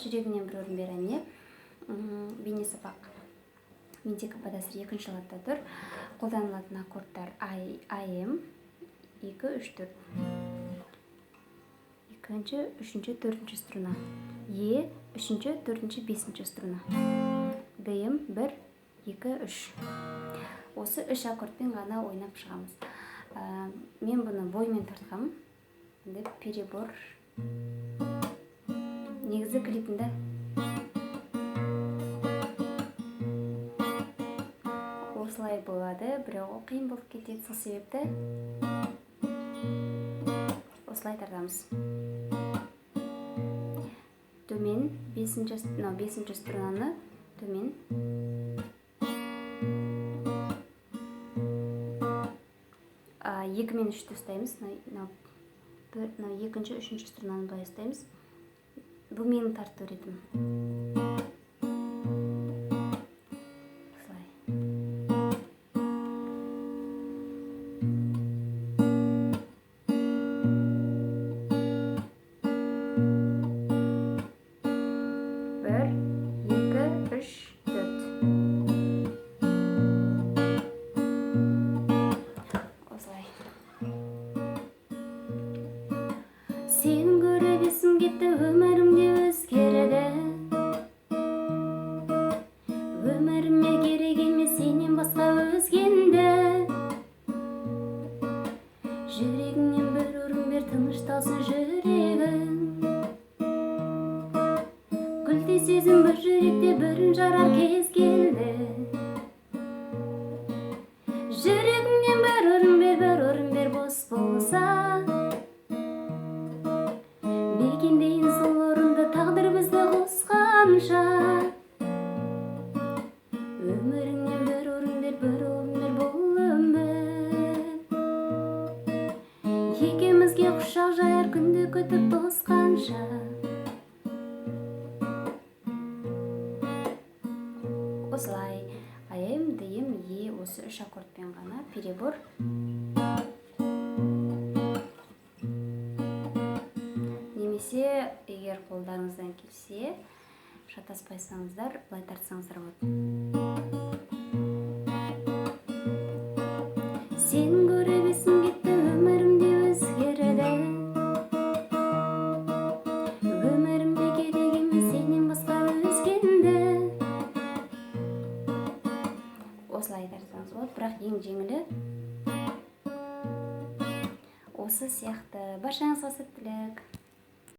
жүрегіңнен бір орын бер әне. Бейне сабақ мендегі падасыр 2-ші латта тұр. Қолданылатын аккордтар АМ 2, 3, 4. 2-ші, 3-ші, 4-ші струна. Е 3-ші, 4-ші, 5-ші струна. ДМ 1, 2, 3. Осы 3 аккордпен ғана ойнап шығамыз. Мен бұны боймен тартқам. Перебор. Негізі клипінде осылай болады, бірақ қиын болып кетеді. Сол себепті осылай тартамыз. Төмен 5-ші струнаны төмен. 2 мен 3-ті ұстаймыз. 2-ші, 3-ші струнаны былай ұстаймыз. Бұл менің тарту ритм. Сен көребесің кетті өмірімде өзгереді. Өміріме керек емес сенен басқа өзгенді. Жүрегіңнен бір орын бер, тынышталсын жүрегің. Гүлдей сезім бір жүректе бірін жарар кез келді. Жүрегіңнен бір орын бер бос болса. Мекендейін сол орынды тағдыр бізді қосқанша. Өміріңнен бір орын бер бұл өмір. Екеумізге құшақ жаяр күнді күтіп тосқанша. Осылай АМ, ДМ, Е осы 3 аккордпен ғана перебор. Егер қолдарыңыздан келсе, шатаспайсаңыздар, былай тартсаңыздар болады. Сен көребесің кетті өмірімде өзгереді. Өмірімде керек емес сенен басқа өзгенді. Осылай тартсаңыз болады, бірақ ең жеңілі осы сияқты. Баршаңызға сәттілік.